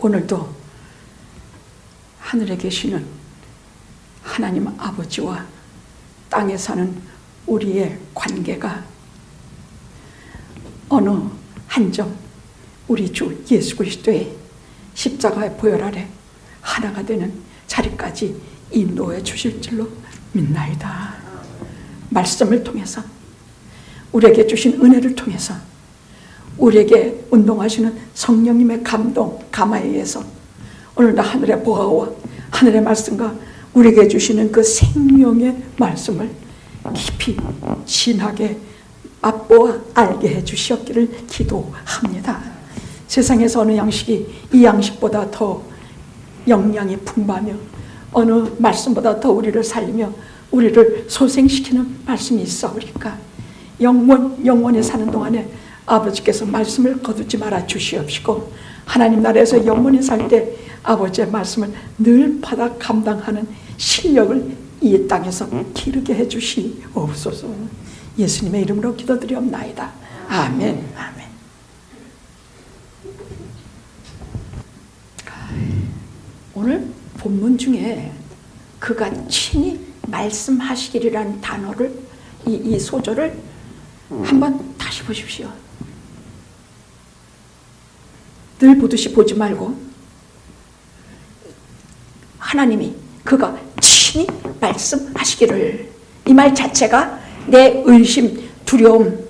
오늘도 하늘에 계시는 하나님 아버지와 땅에 사는 우리의 관계가 어느 한 점 우리 주 예수 그리스도의 십자가의 보혈 아래 하나가 되는 자리까지 인도해 주실 줄로 믿나이다. 말씀을 통해서, 우리에게 주신 은혜를 통해서, 우리에게 운동하시는 성령님의 감동, 감화에 의해서 오늘도 하늘의 보화와 하늘의 말씀과 우리에게 주시는 그 생명의 말씀을 깊이 진하게 맛보아 알게 해주시었기를 기도합니다. 세상에서 어느 양식이 이 양식보다 더 영양이 풍부하며 어느 말씀보다 더 우리를 살리며 우리를 소생시키는 말씀이 있사오리까? 영원히 사는 동안에 아버지께서 말씀을 거두지 말아 주시옵시고, 하나님 나라에서 영원히 살 때 아버지의 말씀을 늘 받아 감당하는 실력을 이 땅에서 기르게 해주시옵소서. 예수님의 이름으로 기도드리옵나이다. 아멘. 아멘. 오늘 본문 중에 그가 친히 말씀하시기라는 단어를, 이 소절을 한번 다시 보십시오. 늘 보듯이 보지 말고, 하나님이 그가 친히 말씀하시기를, 이 말 자체가 내 의심, 두려움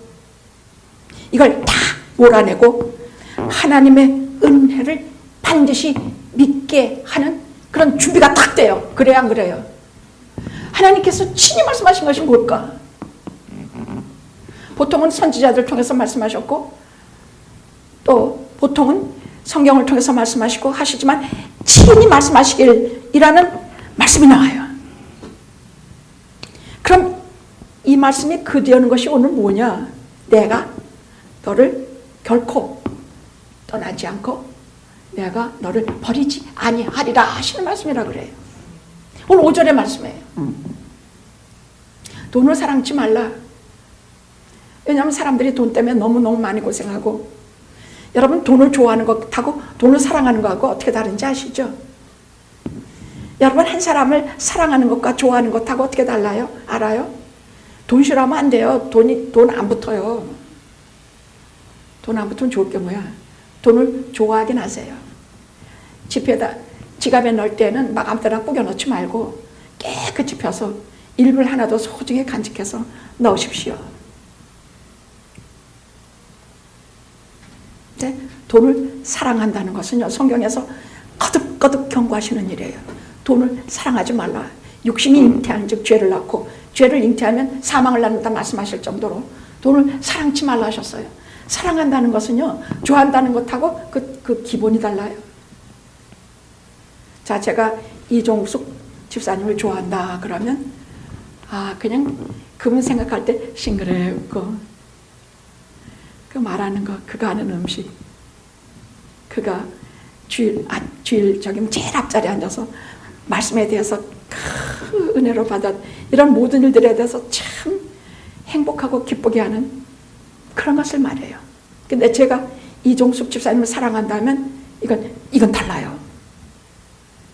이걸 다 몰아내고 하나님의 은혜를 반드시 믿게 하는 그런 준비가 딱 돼요. 그래요, 안 그래요? 하나님께서 친히 말씀하신 것이 뭘까? 보통은 선지자들 통해서 말씀하셨고, 또 보통은 성경을 통해서 말씀하시고 하시지만 친히 말씀하시길이라는 말씀이 나와요. 그럼 이 말씀이 그대하는 것이 오늘 뭐냐? 내가 너를 결코 떠나지 않고 내가 너를 버리지 아니하리라 하시는 말씀이라 그래요. 오늘 5절의 말씀이에요. 돈을 사랑치 말라. 왜냐하면 사람들이 돈 때문에 너무너무 많이 고생하고, 여러분 돈을 좋아하는 것하고 돈을 사랑하는 것하고 어떻게 다른지 아시죠? 여러분 한 사람을 사랑하는 것과 좋아하는 것하고 어떻게 달라요? 알아요? 돈 싫어하면 안 돼요. 돈 안 붙어요. 돈 안 붙으면 좋을 게 뭐야? 돈을 좋아하긴 하세요. 지갑에 넣을 때는 막 아무 데나 꾸겨 넣지 말고 깨끗이 펴서 일부를 하나도 소중히 간직해서 넣으십시오. 근데 돈을 사랑한다는 것은요, 성경에서 거듭거듭 경고하시는 일이에요. 돈을 사랑하지 말라. 육신이 잉태하는 즉 죄를 낳고, 죄를 잉태하면 사망을 낳는다 말씀하실 정도로 돈을 사랑치 말라 하셨어요. 사랑한다는 것은요, 좋아한다는 것하고 그 기본이 달라요. 자, 제가 이종숙 집사님을 좋아한다 그러면 그냥 그분 생각할 때 싱그레 웃고, 그 말하는 거, 그가 하는 음식, 그가 주일적이면 제일 앞자리에 앉아서 말씀에 대해서 그 은혜로 받아 이런 모든 일들에 대해서 참 행복하고 기쁘게 하는 그런 것을 말해요. 근데 제가 이종숙 집사님을 사랑한다면 이건 달라요.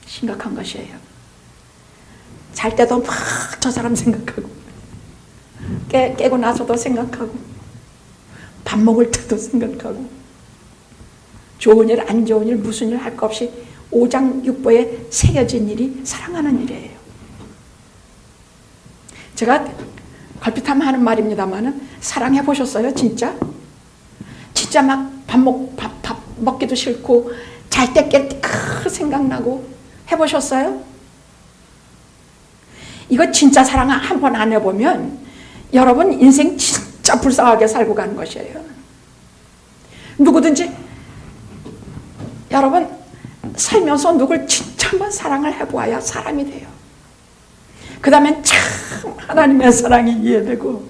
심각한 것이에요. 잘 때도 막 저 사람 생각하고, 깨고 나서도 생각하고, 밥 먹을 때도 생각하고, 좋은 일, 안 좋은 일, 무슨 일 할 것 없이 오장육부에 새겨진 일이 사랑하는 일이에요. 제가 걸핏하면 하는 말입니다만은, 사랑해 보셨어요? 진짜? 진짜 막 밥 먹기도 싫고 잘 때 깰 때 생각나고 해보셨어요? 이거 진짜 사랑 한 번 안 해보면 여러분 인생 진짜 불쌍하게 살고 가는 것이에요. 누구든지 여러분 살면서 누굴 진짜 한번 사랑을 해보아야 사람이 돼요. 그 다음엔 참 하나님의 사랑이 이해되고,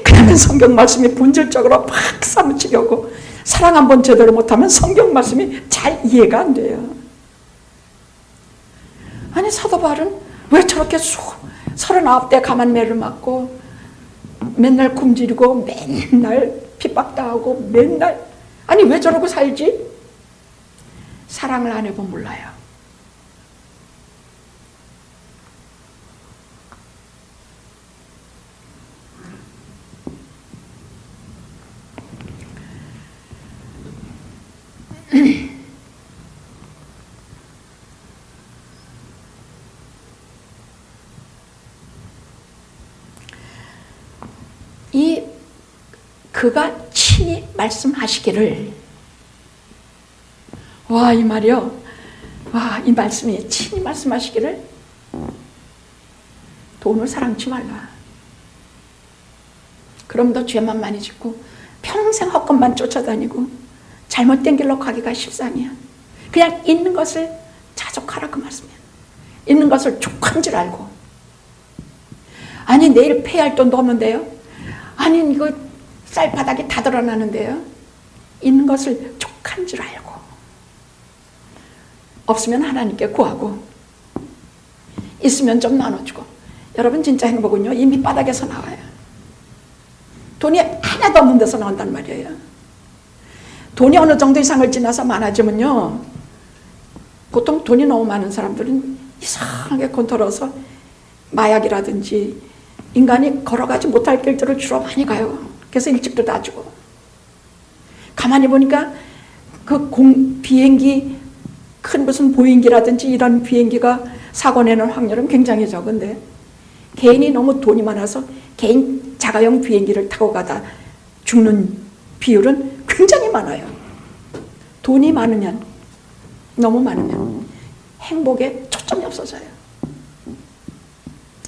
그 다음엔 성경 말씀이 본질적으로 팍 사무치려고, 사랑 한번 제대로 못하면 성경 말씀이 잘 이해가 안 돼요. 아니 사도 바울은 왜 저렇게 39대 가만매를 맞고 맨날 굶주리고 맨날 핍박당하고 맨날, 아니 왜 저러고 살지? 사랑을 안 해보면 몰라요. 그가 친히 말씀하시기를, 와, 이 말이요. 와, 이 말씀이 친히 말씀하시기를, 돈을 사랑치 말라. 그럼 너 죄만 많이 짓고 평생 헛것만 쫓아다니고 잘못된 길로 가기가 십상이야. 그냥 있는 것을 자족하라, 그 말씀이야. 있는 것을 족한 줄 알고. 아니, 내일 폐할 돈도 없는데요. 아니, 이거 쌀바닥이 다 드러나는데요. 있는 것을 족한 줄 알고. 없으면 하나님께 구하고, 있으면 좀 나눠주고. 여러분, 진짜 행복은요, 이 밑바닥에서 나와요. 돈이 하나도 없는 데서 나온단 말이에요. 돈이 어느 정도 이상을 지나서 많아지면요, 보통 돈이 너무 많은 사람들은 이상하게 곤돌아서 마약이라든지 인간이 걸어가지 못할 길들을 주로 많이 가요. 그래서 일찍도 놔주고. 가만히 보니까 그 비행기, 큰 무슨 보잉기라든지 이런 비행기가 사고 내는 확률은 굉장히 적은데, 개인이 너무 돈이 많아서 개인 자가용 비행기를 타고 가다 죽는 비율은 굉장히 많아요. 돈이 많으면, 너무 많으면 행복에 초점이 없어져요.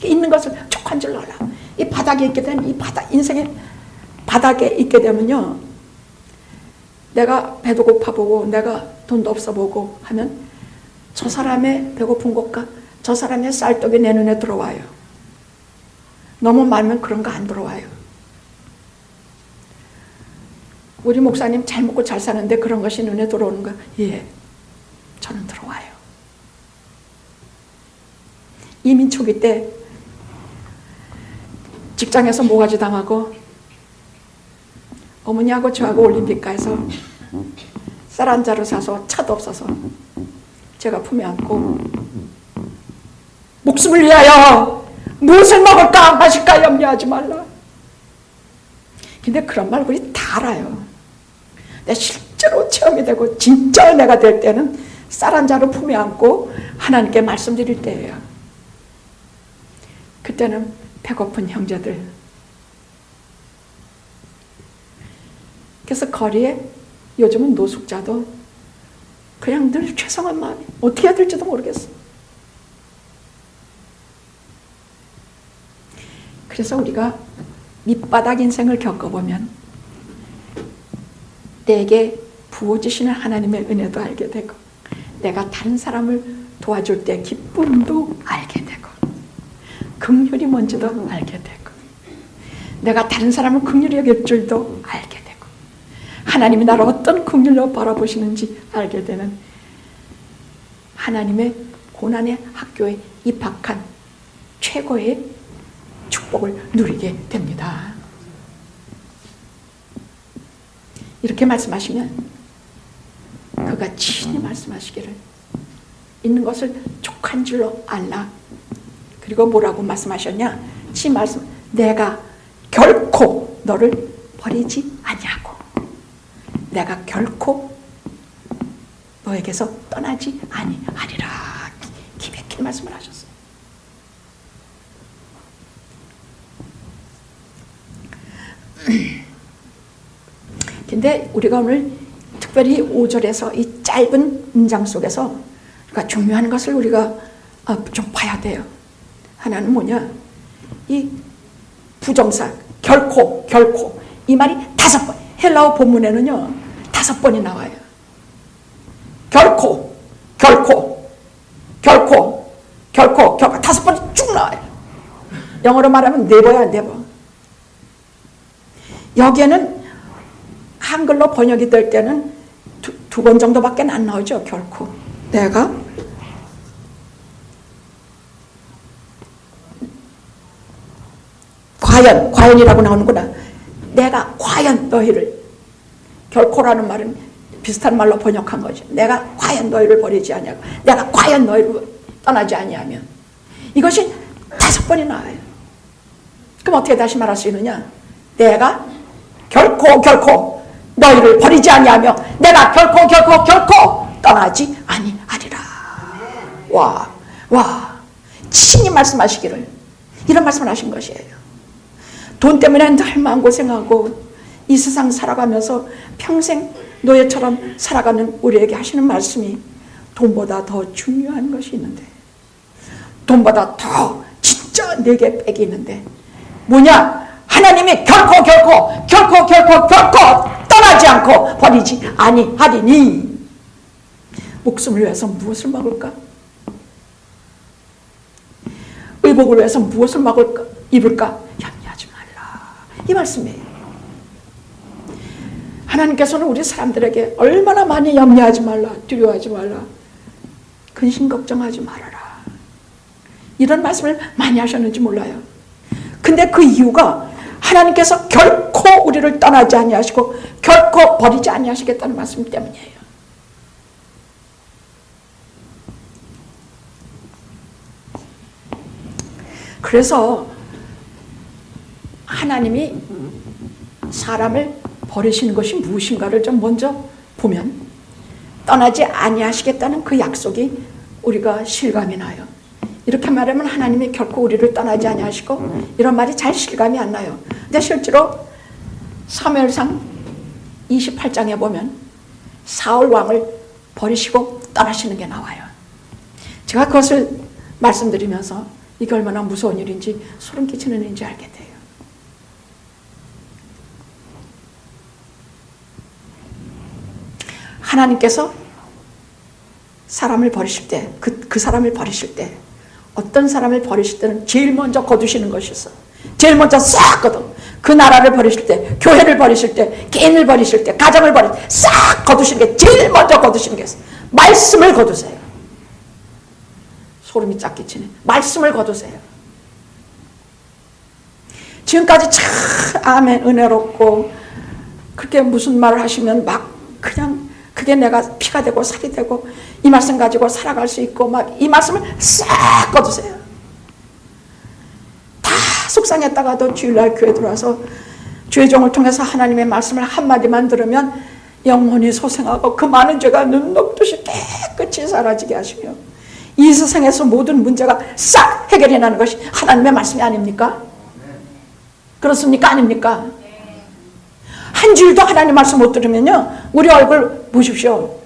있는 것을 족한 줄 알아. 이 바닥에 있게 되면, 인생의 바닥에 있게 되면요, 내가 배도 고파보고 내가 돈도 없어보고 하면 저 사람의 배고픈 것과 저 사람의 쌀떡이 내 눈에 들어와요. 너무 많으면 그런 거 안 들어와요. 우리 목사님 잘 먹고 잘 사는데 그런 것이 눈에 들어오는 거, 예, 저는 들어와요. 이민 초기 때 직장에서 모가지 당하고 어머니하고 저하고 올림픽가에서 쌀 한 자루 사서 차도 없어서 제가 품에 안고 목숨을 위하여 무엇을 먹을까 마실까 염려하지 말라. 근데 그런 말 우리 다 알아요. 근데 실제로 체험이 되고 진짜 내가 될 때는 쌀 한 자루 품에 안고 하나님께 말씀드릴 때예요. 그때는 배고픈 형제들, 그래서 거리에 요즘은 노숙자도 그냥 늘 죄송한 마음이 어떻게 해야 될지도 모르겠어. 그래서 우리가 밑바닥 인생을 겪어보면 내게 부어주시는 하나님의 은혜도 알게 되고, 내가 다른 사람을 도와줄 때 기쁨도 알게 되고, 긍휼이 뭔지도 알게 되고, 내가 다른 사람을 긍휼히 여길 줄도 알게 되고, 하나님이 나를 어떤 긍휼로 바라보시는지 알게 되는, 하나님의 고난의 학교에 입학한 최고의 축복을 누리게 됩니다. 이렇게 말씀하시면 그가 친히 말씀하시기를 있는 것을 족한 줄로 알라. 그리고 뭐라고 말씀하셨냐? 친히 말씀, 내가 결코 너를 버리지 아니하고 내가 결코 너에게서 떠나지 아니하리라. 기백히 말씀을 하셨어요. 근데 우리가 오늘 특별히 5절에서 이 짧은 문장 속에서 우리가 중요한 것을 우리가 좀 봐야 돼요. 하나는 뭐냐? 이 부정사 결코 이 말이 5번, 헬라어 본문에는요 5번이 나와요. 결코 5번이 쭉 나와요. 영어로 말하면 네버야, 네버. 여기에는 한글로 번역이 될 때는 두 번 정도밖에 안 나오죠. 결코. 내가 과연이라고 나오는구나. 내가 과연 너희를, 결코라는 말은 비슷한 말로 번역한 거죠. 내가 과연 너희를 버리지 아니하고 내가 과연 너희를 떠나지 아니하면. 이것이 5번이 나와요. 그럼 어떻게 다시 말할 수 있느냐? 내가 결코 너희를 버리지 아니하며 내가 결코 떠나지 아니하리라. 와, 친히 말씀하시기를 이런 말씀을 하신 것이에요. 돈 때문에 늘 마음고생하고 이 세상 살아가면서 평생 노예처럼 살아가는 우리에게 하시는 말씀이 돈보다 더 중요한 것이 있는데, 돈보다 더 진짜 내게 빽이 있는데 뭐냐? 하나님이 결코 떠나지 않고 버리지 아니하리니. 목숨을 위해서 무엇을 먹을까? 의복을 위해서 무엇을 입을까? 염려하지 말라. 이 말씀이에요. 하나님께서는 우리 사람들에게 얼마나 많이 염려하지 말라, 두려워하지 말라, 근심 걱정하지 말아라, 이런 말씀을 많이 하셨는지 몰라요. 근데 그 이유가 하나님께서 결코 우리를 떠나지 아니하시고 결코 버리지 아니하시겠다는 말씀 때문이에요. 그래서 하나님이 사람을 버리시는 것이 무엇인가를 좀 먼저 보면 떠나지 아니하시겠다는 그 약속이 우리가 실감이 나요. 이렇게 말하면 하나님이 결코 우리를 떠나지 아니하시고 이런 말이 잘 실감이 안 나요. 근데 실제로 사무엘상 28장에 보면 사울 왕을 버리시고 떠나시는 게 나와요. 제가 그것을 말씀드리면서 이게 얼마나 무서운 일인지 소름 끼치는 일인지 알게 돼요. 하나님께서 사람을 버리실 때, 그 사람을 버리실 때, 어떤 사람을 버리실 때는 제일 먼저 거두시는 것이 있어. 제일 먼저 싹 거둬. 그 나라를 버리실 때, 교회를 버리실 때, 개인을 버리실 때, 가정을 버리실 때 싹 거두시는 게 제일 먼저 거두시는 게 있어. 말씀을 거두세요. 소름이 쫙 끼치네. 말씀을 거두세요. 지금까지 참 아멘 은혜롭고 그렇게 무슨 말을 하시면 막 그냥 그게 내가 피가 되고 살이 되고 이 말씀 가지고 살아갈 수 있고 막 이 말씀을 싹 거두세요. 다 속상했다가도 주일날 교회 들어와서 주의 종을 통해서 하나님의 말씀을 한마디만 들으면 영혼이 소생하고 그 많은 죄가 눈 녹듯이 깨끗이 사라지게 하시며 이 세상에서 모든 문제가 싹 해결이 나는 것이 하나님의 말씀이 아닙니까? 그렇습니까? 아닙니까? 한 주일도 하나님 말씀 못 들으면요 우리 얼굴 보십시오.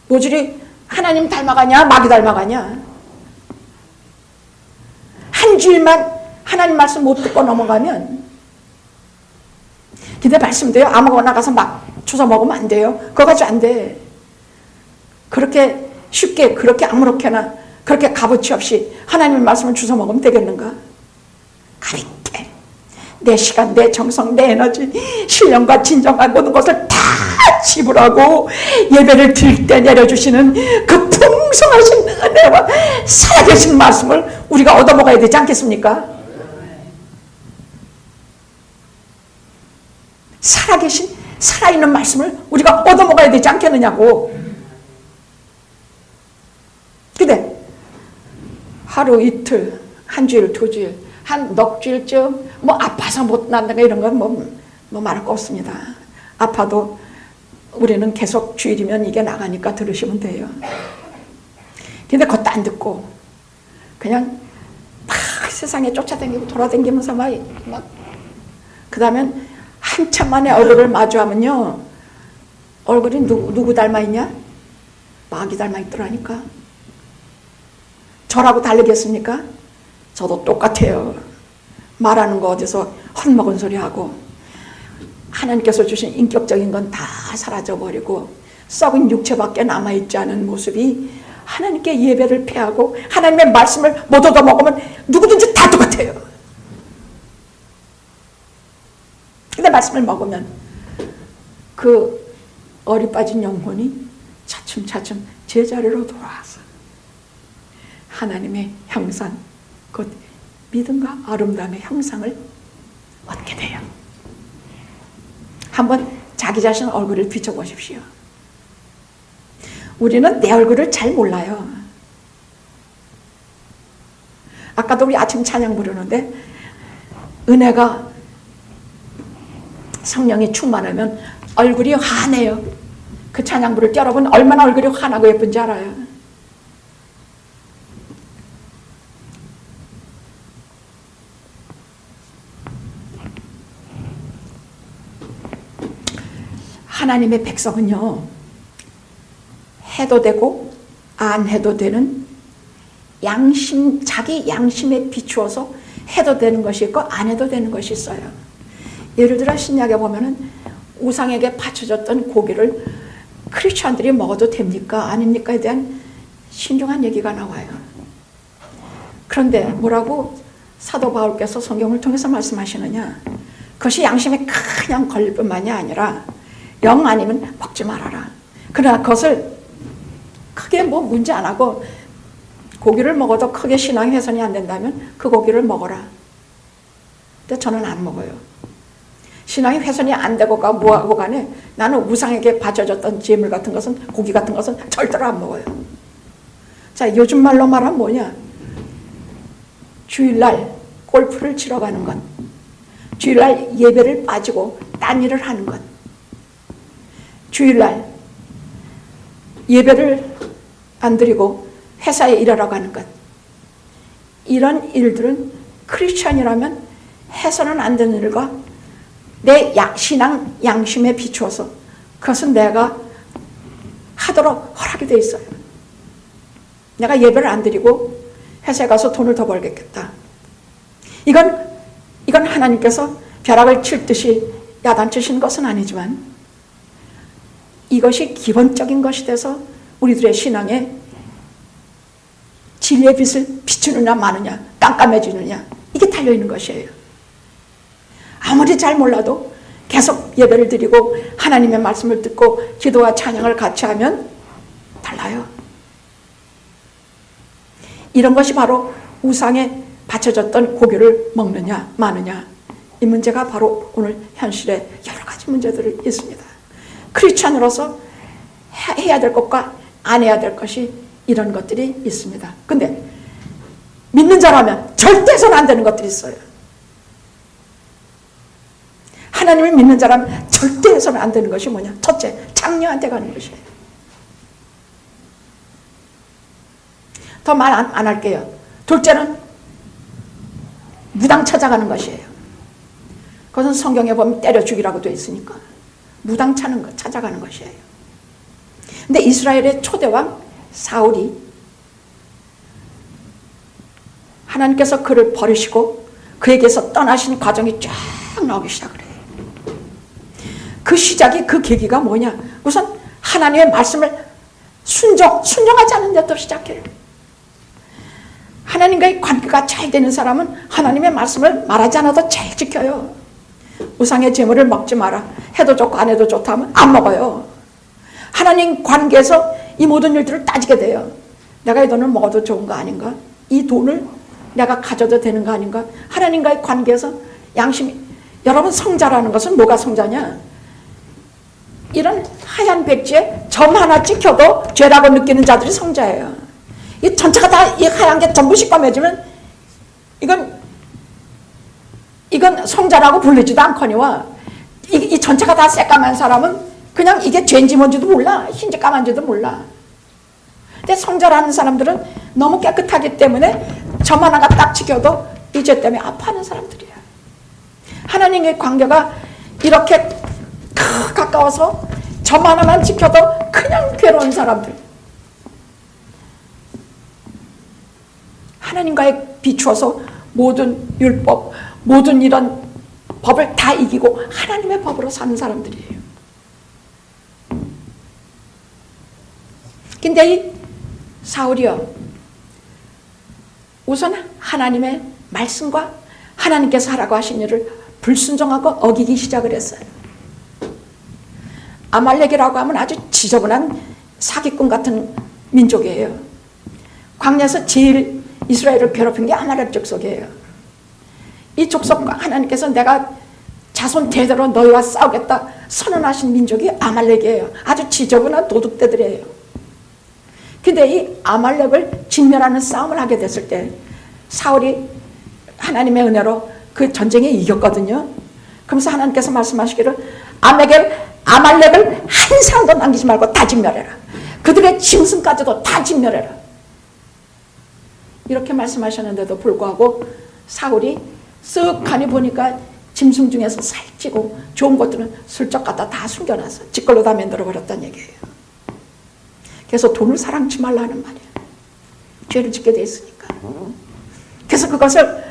모질이 하나님 닮아가냐 마귀 닮아가냐. 한 주일만 하나님 말씀 못 듣고 넘어가면, 근데 말씀도요 아무거나 가서 막 주워 먹으면 안 돼요. 그거 가지고 안 돼. 그렇게 쉽게 그렇게 아무렇게나 그렇게 값어치 없이 하나님의 말씀을 주워 먹으면 되겠는가? 가볍게 내 시간, 내 정성, 내 에너지, 신령과 진정과 모든 것을 다 지불하고 예배를 드릴 때 내려주시는 그 풍성하신 은혜와 살아계신 말씀을 우리가 얻어먹어야 되지 않겠습니까? 살아계신 살아있는 말씀을 우리가 얻어먹어야 되지 않겠느냐고. 근데 하루 이틀, 한 주일, 두 주일, 한 넉 주일쯤 뭐 아파서 못 난다가 이런 건 뭐 말할 거 없습니다. 아파도 우리는 계속 주일이면 이게 나가니까 들으시면 돼요. 근데 그것도 안 듣고 그냥 막 세상에 쫓아다니고 돌아다니면서 막 그 다음엔 한참 만에 얼굴을 마주하면요 얼굴이 누구 닮아 있냐? 마귀 닮아 있더라니까. 저라고 다르겠습니까? 저도 똑같아요. 말하는 거 어디서 헛먹은 소리 하고 하나님께서 주신 인격적인 건 다 사라져버리고 썩은 육체밖에 남아있지 않은 모습이 하나님께 예배를 패하고 하나님의 말씀을 못 얻어먹으면 누구든지 다 똑같아요. 근데 말씀을 먹으면 그 어리 빠진 영혼이 차츰차츰 제자리로 돌아와서 하나님의 형상, 곧 믿음과 아름다움의 형상을 얻게 돼요. 한번 자기 자신 얼굴을 비춰보십시오. 우리는 내 얼굴을 잘 몰라요. 아까도 우리 아침 찬양 부르는데 은혜가 성령이 충만하면 얼굴이 환해요. 그 찬양 부를 때 여러분 얼마나 얼굴이 환하고 예쁜지 알아요? 하나님의 백성은요, 해도 되고 안 해도 되는 자기 양심에 비추어서 해도 되는 것이 있고 안 해도 되는 것이 있어요. 예를 들어 신약에 보면은 우상에게 바쳐졌던 고기를 크리스천들이 먹어도 됩니까? 아닙니까?에 대한 신중한 얘기가 나와요. 그런데 뭐라고 사도 바울께서 성경을 통해서 말씀하시느냐? 그것이 양심에 그냥 걸릴 뿐만이 아니라 영 아니면 먹지 말아라. 그러나 그것을 크게 뭐 문제 안 하고 고기를 먹어도 크게 신앙이 훼손이 안 된다면 그 고기를 먹어라. 근데 저는 안 먹어요. 신앙이 훼손이 안 되고가 뭐하고 간에 나는 우상에게 바쳐졌던 재물 같은 것은, 고기 같은 것은 절대로 안 먹어요. 자, 요즘 말로 말하면 뭐냐? 주일날 골프를 치러 가는 것, 주일날 예배를 빠지고 딴 일을 하는 것, 주일날 예배를 안 드리고 회사에 일하러 가는 것, 이런 일들은 크리스천이라면 해서는 안 되는 일과 내 신앙 양심에 비추어서 그것은 내가 하도록 허락이 돼 있어요. 내가 예배를 안 드리고 회사에 가서 돈을 더 벌겠다. 이건 하나님께서 벼락을 칠 듯이 야단치신 것은 아니지만 이것이 기본적인 것이 돼서 우리들의 신앙에 진리의 빛을 비추느냐 마느냐, 깜깜해지느냐, 이게 달려있는 것이에요. 아무리 잘 몰라도 계속 예배를 드리고 하나님의 말씀을 듣고 기도와 찬양을 같이 하면 달라요. 이런 것이 바로 우상에 바쳐졌던 고기를 먹느냐 마느냐, 이 문제가 바로 오늘 현실에 여러 가지 문제들이 있습니다. 크리스천으로서 해야 될 것과 안 해야 될 것이 이런 것들이 있습니다. 근데 믿는 자라면 절대 해서는 안 되는 것들이 있어요. 하나님을 믿는 자라면 절대 해서는 안 되는 것이 뭐냐? 첫째, 장녀한테 가는 것이에요. 더 말 안 할게요. 둘째는 무당 찾아가는 것이에요. 그것은 성경에 보면 때려 죽이라고 되어 있으니까 무당 찾아가는 것이에요. 근데 이스라엘의 초대왕 사울이 하나님께서 그를 버리시고 그에게서 떠나신 과정이 쫙 나오기 시작을 해요. 그 시작이, 그 계기가 뭐냐? 우선 하나님의 말씀을 순종하지 않는 데부터 시작해요. 하나님과의 관계가 잘 되는 사람은 하나님의 말씀을 말하지 않아도 잘 지켜요. 우상의 제물을 먹지 마라, 해도 좋고 안 해도 좋다 하면 안 먹어요. 하나님 관계에서 이 모든 일들을 따지게 돼요. 내가 이 돈을 먹어도 좋은 거 아닌가? 이 돈을 내가 가져도 되는 거 아닌가? 하나님과의 관계에서 양심이, 여러분 성자라는 것은 뭐가 성자냐? 이런 하얀 백지에 점 하나 찍혀도 죄라고 느끼는 자들이 성자예요. 이 전체가 다 이 하얀 게 전부 시꺼매지면 이건 성자라고 불리지도 않거니와 이 전체가 다 새까만 사람은 그냥 이게 죄인지 뭔지도 몰라. 흰지 까만지도 몰라. 근데 성자라는 사람들은 너무 깨끗하기 때문에 점 하나가 딱 찍혀도 이 죄 때문에 아파하는 사람들이야. 하나님의 관계가 이렇게 가까워서 점 하나만 찍혀도 그냥 괴로운 사람들. 하나님과의 비추어서 모든 율법, 모든 이런 법을 다 이기고 하나님의 법으로 사는 사람들이에요. 근데 이 사울이요, 우선 하나님의 말씀과 하나님께서 하라고 하신 일을 불순종하고 어기기 시작을 했어요. 아말렉이라고 하면 아주 지저분한 사기꾼 같은 민족이에요. 광야에서 제일 이스라엘을 괴롭힌 게 아말렉 족속이에요. 이 족속과 하나님께서 내가 자손 대대로 너희와 싸우겠다 선언하신 민족이 아말렉이에요. 아주 지저분한 도둑대들이에요. 근데 이 아말렉을 진멸하는 싸움을 하게 됐을 때 사울이 하나님의 은혜로 그 전쟁에 이겼거든요. 그러면서 하나님께서 말씀하시기를 아말렉을 한 사람도 남기지 말고 다 진멸해라. 그들의 짐승까지도 다 진멸해라. 이렇게 말씀하셨는데도 불구하고 사울이 쓱 가니 보니까 짐승 중에서 살찌고 좋은 것들은 슬쩍 갖다 다 숨겨놔서 짓걸로 다 만들어버렸다는 얘기예요. 그래서 돈을 사랑치 말라는 말이에요. 죄를 짓게 돼 있으니까. 그래서 그것을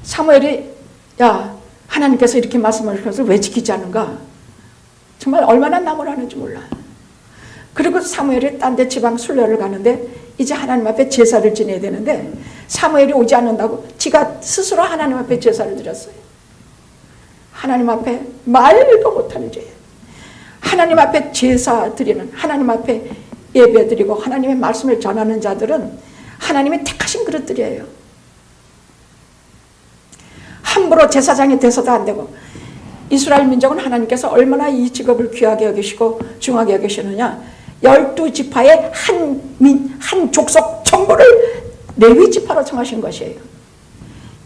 사무엘이 하나님께서 이렇게 말씀하신 것을 왜 지키지 않은가? 정말 얼마나 나무라는지 몰라. 그리고 사무엘이 딴 데 지방 순례를 가는데 이제 하나님 앞에 제사를 지내야 되는데 사무엘이 오지 않는다고 지가 스스로 하나님 앞에 제사를 드렸어요. 하나님 앞에 말도 못하는 죄예요. 하나님 앞에 제사 드리는, 하나님 앞에 예배 드리고 하나님의 말씀을 전하는 자들은 하나님의 택하신 그릇들이에요. 함부로 제사장이 돼서도 안 되고, 이스라엘 민족은 하나님께서 얼마나 이 직업을 귀하게 여기시고 중하게 여기시느냐. 12지파의 한 족속 전부를 레위 지파로 정하신 것이에요.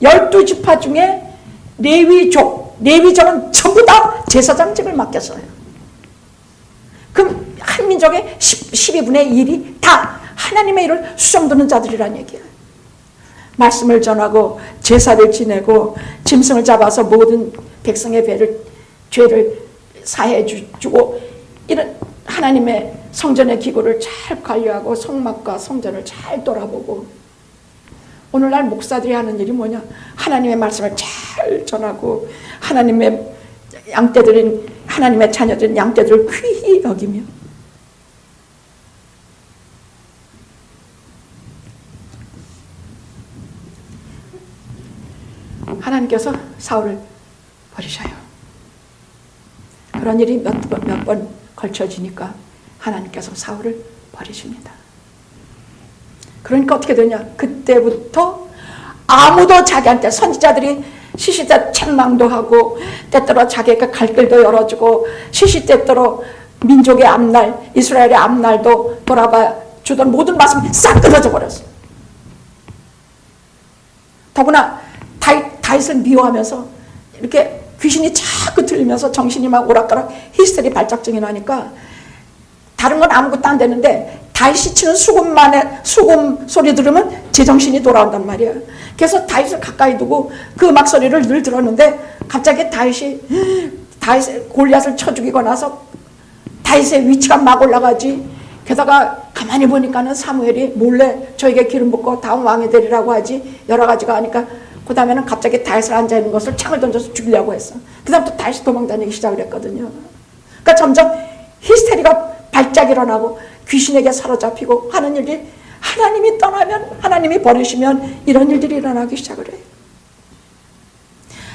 12지파 중에 레위족은 전부 다 제사장직을 맡겼어요. 그럼 한 민족의 12분의 1이 다 하나님의 일을 수정드는 자들이란 얘기예요. 말씀을 전하고 제사를 지내고 짐승을 잡아서 모든 백성의 죄를 사해 주고, 이런 하나님의 성전의 기구를 잘 관리하고 성막과 성전을 잘 돌아보고, 오늘날 목사들이 하는 일이 뭐냐? 하나님의 말씀을 잘 전하고 하나님의 하나님의 자녀들인 양떼들을 귀히 여기며, 하나님께서 사울을 버리셔요. 그런 일이 몇 번 걸쳐지니까 하나님께서 사울을 버리십니다. 그러니까 어떻게 되냐? 그때부터 아무도 자기한테, 선지자들이 시시때 책망도 하고 때때로 자기가 갈 길도 열어주고 시시때때로 민족의 앞날, 이스라엘의 앞날도 돌아봐 주던 모든 말씀이 싹 끊어져 버렸어요. 더구나 다윗을 미워하면서 이렇게 귀신이 자꾸 들리면서 정신이 막 오락가락 히스테리 발작증이 나니까 다른 건 아무것도 안 되는데 다윗이 치는 수금 소리 들으면 제정신이 돌아온단 말이에요. 그래서 다윗을 가까이 두고 그 음악 소리를 늘 들었는데 갑자기 다윗이 골리앗을 쳐 죽이고 나서 다윗의 위치가 막 올라가지. 게다가 가만히 보니까는 사무엘이 몰래 저에게 기름 붓고 다음 왕이 되리라고 하지, 여러 가지가 하니까 그 다음에는 갑자기 다윗을 앉아있는 것을 창을 던져서 죽이려고 했어. 그 다음부터 다윗이 도망다니기 시작을 했거든요. 그러니까 점점 히스테리가 발작 일어나고 귀신에게 사로잡히고 하는 일이, 하나님이 떠나면, 하나님이 버리시면 이런 일들이 일어나기 시작을 해요.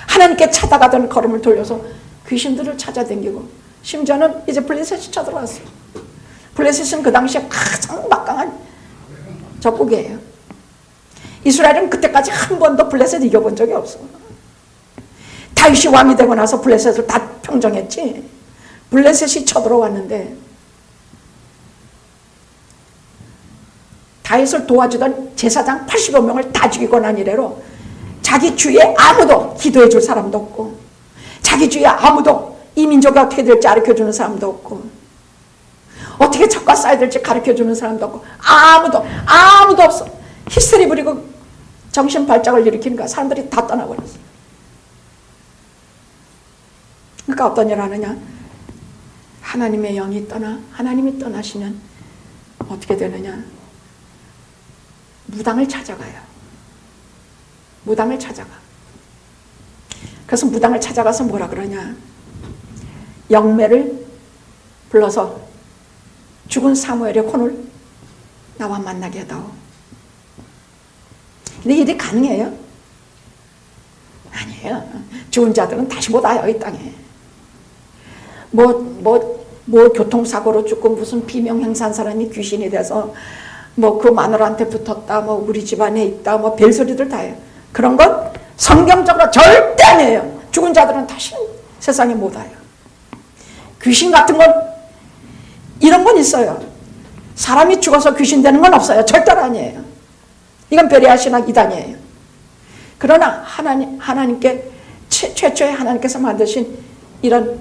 하나님께 찾아가던 걸음을 돌려서 귀신들을 찾아다니고, 심지어는 이제 블레셋이 쳐들어왔어요. 블레셋은 그 당시에 가장 막강한 적국이에요. 이스라엘은 그때까지 한 번도 블레셋 이겨본 적이 없어. 다윗이 왕이 되고 나서 블레셋을 다 평정했지. 블레셋이 쳐들어왔는데 다윗을 도와주던 제사장 80여 명을 다 죽이고 난 이래로 자기 주위에 아무도 기도해 줄 사람도 없고, 자기 주위에 아무도 이 민족이 어떻게 될지 가르쳐주는 사람도 없고, 어떻게 적과 싸야 될지 가르쳐주는 사람도 없고, 아무도 없어. 히스테리 부리고 정신 발작을 일으키니까 사람들이 다 떠나버렸어. 그러니까 어떤 일을 하느냐? 하나님의 영이 하나님이 떠나시면 어떻게 되느냐? 무당을 찾아가요. 무당을 찾아가. 그래서 무당을 찾아가서 뭐라 그러냐? 영매를 불러서 죽은 사무엘의 혼을 나와 만나게 해다오. 근데 일이 가능해요? 아니에요. 죽은 자들은 다시 못 와요, 이 땅에. 뭐 교통사고로 죽고 무슨 비명행사한 사람이 귀신이 돼서 뭐 그 마누라한테 붙었다, 뭐 우리 집안에 있다, 뭐 별소리들 다 해요. 그런 건 성경적으로 절대 아니에요. 죽은 자들은 다시 세상에 못 와요. 귀신 같은 건, 이런 건 있어요. 사람이 죽어서 귀신 되는 건 없어요. 절대로 아니에요. 이건 베레아 신학 이단이에요. 그러나 하나님께 최초에 하나님께서 만드신 이런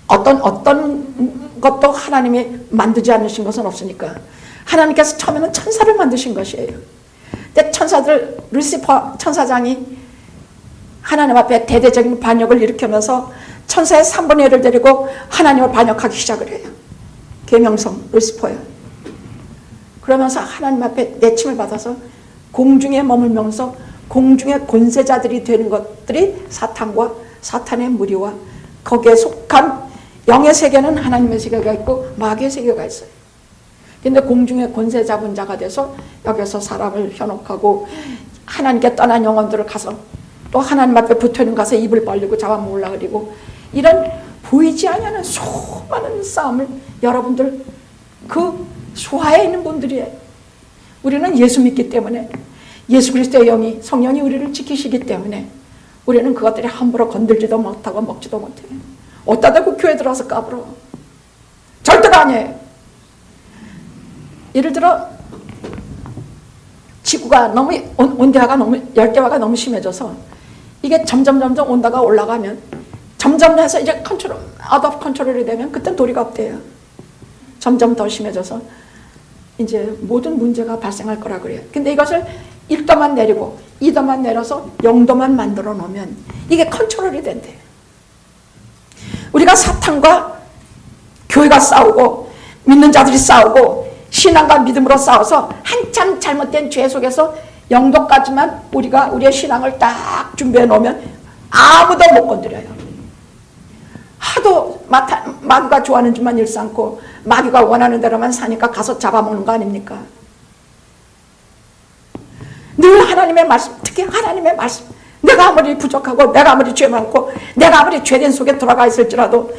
어떤 것도 하나님이 만들지 않으신 것은 없으니까 하나님께서 처음에는 천사를 만드신 것이에요. 근데 루시퍼 천사장이 하나님 앞에 대대적인 반역을 일으키면서 천사의 3분의 1을 데리고 하나님을 반역하기 시작을 해요. 계명성 루시퍼예요. 그러면서 하나님 앞에 내침을 받아서 공중에 머물면서 공중의 권세자들이 되는 것들이 사탄과 사탄의 무리와 거기에 속한 영의 세계는 하나님의 세계가 있고 마귀의 세계가 있어요. 근데 공중의 권세 잡은 자가 돼서 여기서 사람을 현혹하고 하나님께 떠난 영혼들을 가서 또 하나님 앞에 붙어있는 가서 입을 벌리고 잡아먹으려고 그리고 이런 보이지 않는 수많은 싸움을 여러분들 그 소하에 있는 분들이에요. 우리는 예수 믿기 때문에 예수 그리스도의 영이 성령이 우리를 지키시기 때문에 우리는 그것들이 함부로 건들지도 못하고 먹지도 못해요. 어디다 대고 교회 들어와서 까불어. 절대로 아니에요. 예를 들어 지구가 너무 온대화가 너무 열대화가 너무 심해져서 이게 점점 온도가 올라가면 점점 해서 이제 아웃 오브 컨트롤이 되면 그땐 도리가 없대요. 점점 더 심해져서 이제 모든 문제가 발생할 거라 그래요. 근데 이것을 1도만 내리고 2도만 내려서 0도만 만들어 놓으면 이게 컨트롤이 된대요. 우리가 사탄과 교회가 싸우고 믿는 자들이 싸우고 신앙과 믿음으로 싸워서 한참 잘못된 죄 속에서 0도까지만 우리의 신앙을 딱 준비해 놓으면 아무도 못 건드려요. 하도 마귀가 좋아하는 짓만 일삼고 마귀가 원하는 대로만 사니까 가서 잡아먹는 거 아닙니까? 늘 하나님의 말씀, 특히 하나님의 말씀, 내가 아무리 부족하고 내가 아무리 죄 많고 내가 아무리 죄된 속에 들어가 있을지라도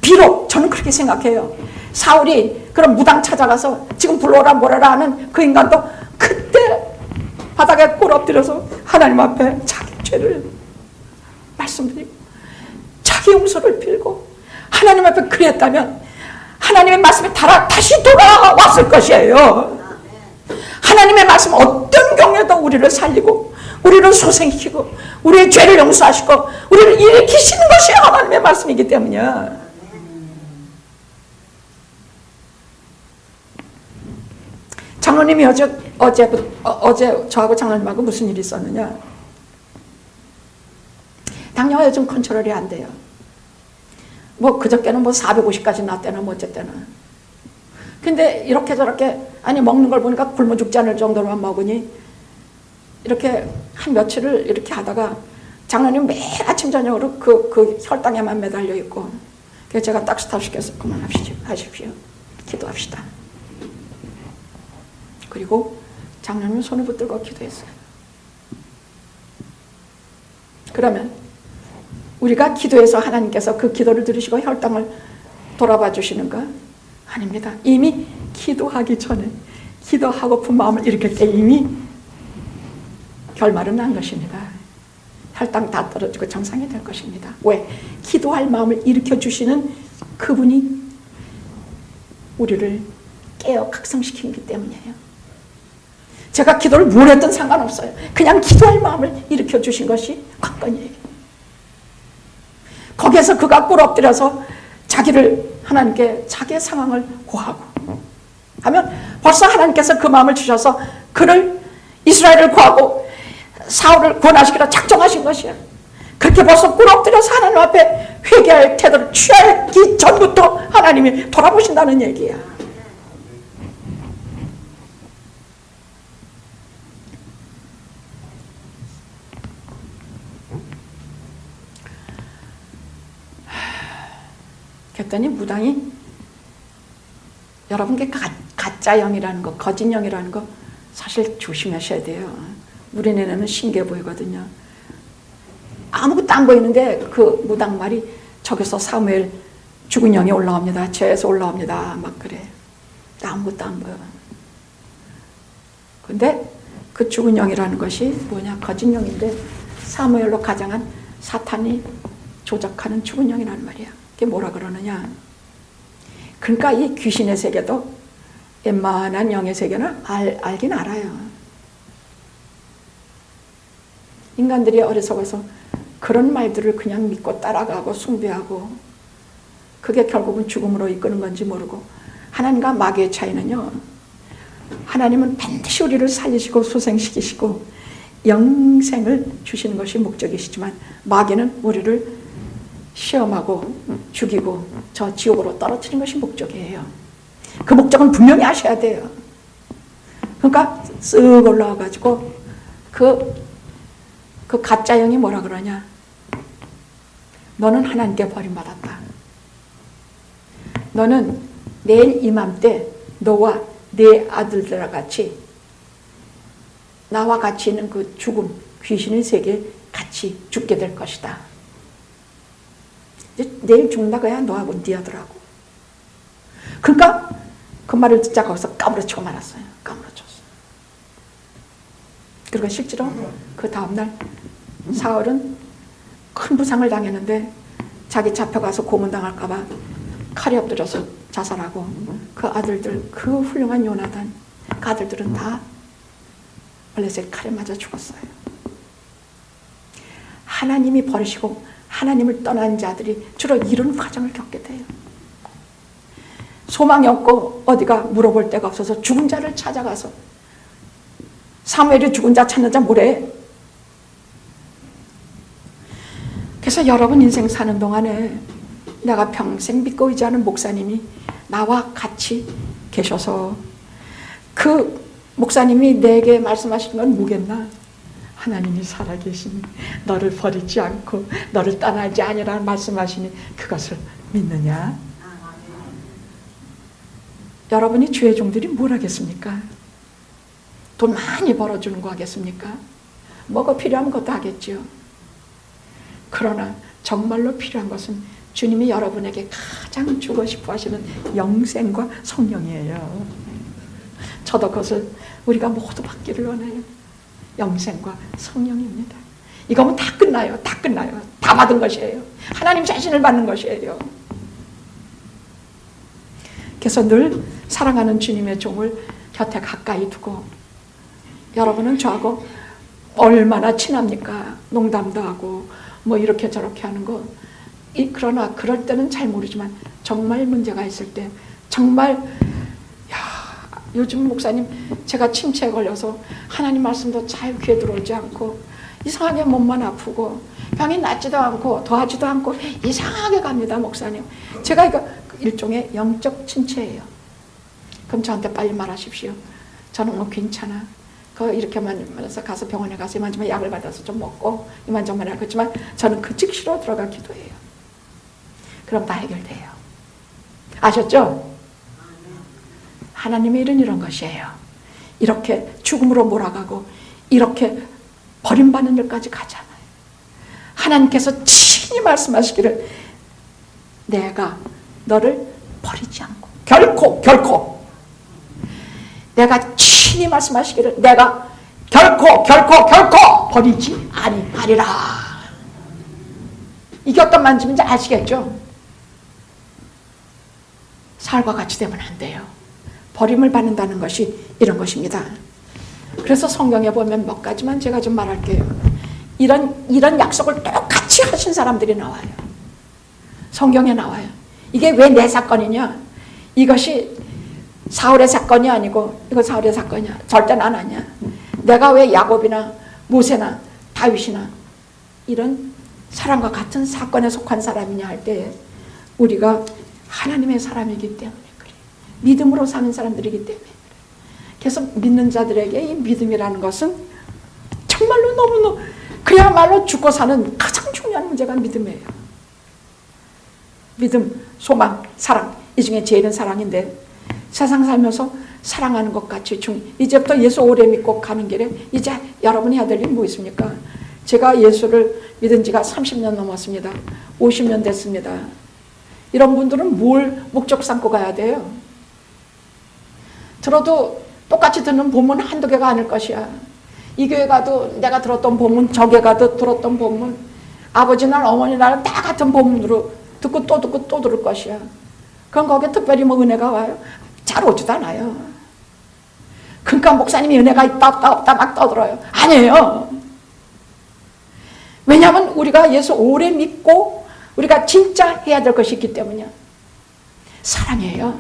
비록 저는 그렇게 생각해요. 사울이 그런 무당 찾아가서 지금 불러라 뭐라라 하는 그 인간도 그때 바닥에 꼴 엎드려서 하나님 앞에 자기 죄를 말씀드리고 자기 용서를 빌고 하나님 앞에 그랬다면 하나님의 말씀이 다시 돌아왔을 것이에요. 하나님의 말씀 어떤 경우에도 우리를 살리고 우리를 소생시키고 우리의 죄를 용서하시고 우리를 일으키시는 것이 하나님의 말씀이기 때문이야. 장로님이 어제 저하고 장로님하고 무슨 일이 있었느냐. 당뇨가 요즘 컨트롤이 안 돼요. 뭐 그저께는 뭐 450까지 났대나 뭐 어쨌대나. 근데 이렇게 저렇게 아니 먹는 걸 보니까 굶어 죽지 않을 정도로만 먹으니 이렇게 한 며칠을 이렇게 하다가 장로님 매일 아침 저녁으로 그 혈당에만 매달려 있고 그래서 제가 딱 스탑시켜서 그만하십시오. 기도합시다. 그리고 장로님 손을 붙들고 기도했어요. 그러면 우리가 기도해서 하나님께서 그 기도를 들으시고 혈당을 돌아봐 주시는가? 아닙니다. 이미 기도하기 전에 기도하고픈 마음을 일으킬 때 이미 결말은 난 것입니다. 혈당 다 떨어지고 정상이 될 것입니다. 왜? 기도할 마음을 일으켜 주시는 그분이 우리를 깨어 각성시키기 때문이에요. 제가 기도를 뭘 했든 상관없어요. 그냥 기도할 마음을 일으켜 주신 것이 관건이에요. 거기에서 그가 꿇어 엎드려서 자기를 하나님께 자기의 상황을 고하고 하면 벌써 하나님께서 그 마음을 주셔서 그를 이스라엘을 구하고 사울을 구원하시기로 작정하신 것이에요. 그렇게 벌써 꿇어 엎드려서 하나님 앞에 회개할 태도를 취하기 전부터 하나님이 돌아보신다는 얘기야. 그랬더니 무당이 여러분 가짜 영이라는 거, 거짓 영이라는 거 사실 조심하셔야 돼요. 우리 눈에는 신기해 보이거든요. 아무것도 안 보이는데 그 무당 말이 저기서 사무엘 죽은 영이 올라옵니다. 죄에서 올라옵니다. 막 그래. 아무것도 안 보여. 근데 그 죽은 영이라는 것이 뭐냐? 거짓 영인데 사무엘로 가장한 사탄이 조작하는 죽은 영이라는 말이야. 그게 뭐라 그러느냐? 그러니까 이 귀신의 세계도 웬만한 영의 세계는 알긴 알아요. 인간들이 어리석어서 그런 말들을 그냥 믿고 따라가고 숭배하고 그게 결국은 죽음으로 이끄는 건지 모르고, 하나님과 마귀의 차이는요, 하나님은 반드시 우리를 살리시고 소생시키시고 영생을 주시는 것이 목적이시지만, 마귀는 우리를 시험하고 죽이고 저 지옥으로 떨어뜨리는 것이 목적이에요. 그 목적은 분명히 아셔야 돼요. 그러니까 쓱 올라와가지고 그 가짜 영이 뭐라 그러냐, 너는 하나님께 버림받았다. 너는 내일 이맘때 너와 네 아들들과 같이 나와 같이 있는 그 죽음, 귀신의 세계에 같이 죽게 될 것이다. 이제 내일 죽는다고 해야 너하고 네 아들하고. 그러니까 그 말을 듣자 거기서 까무러치고 말았어요. 까무러쳤어요. 그리고 실제로 그 다음날 사울은 큰 부상을 당했는데 자기 잡혀가서 고문당할까 봐 칼에 엎드려서 자살하고, 그 아들들, 그 훌륭한 요나단, 그 아들들은 다 블레셋 칼에 맞아 죽었어요. 하나님이 버리시고 하나님을 떠난 자들이 주로 이런 과정을 겪게 돼요. 소망이 없고 어디가 물어볼 데가 없어서 죽은 자를 찾아가서, 사무엘이 죽은 자 찾는 자 뭐래? 그래서 여러분 인생 사는 동안에 내가 평생 믿고 의지하는 목사님이 나와 같이 계셔서 그 목사님이 내게 말씀하신 건 뭐겠나? 하나님이 살아계시니 너를 버리지 않고 너를 떠나지 아니라 말씀하시니 그것을 믿느냐? 여러분이 주의 종들이 뭘 하겠습니까? 돈 많이 벌어주는 거 하겠습니까? 뭐가 필요한 것도 하겠죠. 그러나 정말로 필요한 것은 주님이 여러분에게 가장 주고 싶어 하시는 영생과 성령이에요. 저도 그것을 우리가 모두 받기를 원해요. 영생과 성령입니다. 이거면 다 끝나요. 다 끝나요. 다 받은 것이에요. 하나님 자신을 받는 것이에요. 그래서 늘 사랑하는 주님의 종을 곁에 가까이 두고, 여러분은 저하고 얼마나 친합니까? 농담도 하고 뭐 이렇게 저렇게 하는 거. 그러나 그럴 때는 잘 모르지만 정말 문제가 있을 때, 정말 요즘 목사님 제가 침체에 걸려서 하나님 말씀도 잘 귀에 들어오지 않고 이상하게 몸만 아프고 병이 낫지도 않고 더하지도 않고 이상하게 갑니다. 목사님, 제가 이거 일종의 영적 침체예요. 그럼 저한테 빨리 말하십시오. 저는 뭐 괜찮아. 이렇게만 말해서 가서 병원에 가서 이만저만 약을 받아서 좀 먹고 이만저만 하겠지만 저는 그 즉시로 들어가 기도해요. 그럼 다 해결돼요. 아셨죠? 하나님의 일은 이런 것이에요. 이렇게 죽음으로 몰아가고 이렇게 버림받는 일까지 가잖아요. 하나님께서 친히 말씀하시기를 내가 너를 버리지 않고 결코 내가 친히 말씀하시기를 내가 결코 버리지 아니하리라. 이게 어떤 말인지 아시겠죠? 살과 같이 되면 안 돼요. 버림을 받는다는 것이 이런 것입니다. 그래서 성경에 보면 몇 가지만 제가 좀 말할게요. 이런 약속을 똑같이 하신 사람들이 나와요. 성경에 나와요. 이게 왜 내 사건이냐? 이것이 사울의 사건이 아니고 이거 사울의 사건이야. 절대 난 아니야. 내가 왜 야곱이나 모세나 다윗이나 이런 사람과 같은 사건에 속한 사람이냐 할 때 우리가 하나님의 사람이기 때문에 그래. 믿음으로 사는 사람들이기 때문에 그래. 그래서 믿는 자들에게 이 믿음이라는 것은 정말로 너무너무 그야말로 죽고 사는 가장 중요한 문제가 믿음이에요. 믿음, 소망, 사랑, 이 중에 제일은 사랑인데 세상 살면서 사랑하는 것 같이 이제부터 예수 오래 믿고 가는 길에 이제 여러분이 해야 될 일이 뭐 있습니까? 제가 예수를 믿은 지가 30년 넘었습니다. 50년 됐습니다. 이런 분들은 뭘 목적 삼고 가야 돼요? 들어도 똑같이 듣는 본문 한두 개가 아닐 것이야. 이 교회 가도 내가 들었던 본문, 저 교회 가도 들었던 본문, 아버지 날 어머니 날 다 같은 본문으로 듣고 또 들을 것이야. 그럼 거기에 특별히 뭐 은혜가 와요? 잘 오지도 않아요. 그러니까 목사님이 은혜가 있다 없다 막 떠들어요. 아니에요. 왜냐하면 우리가 예수 오래 믿고 우리가 진짜 해야 될 것이 있기 때문이야. 사랑이에요.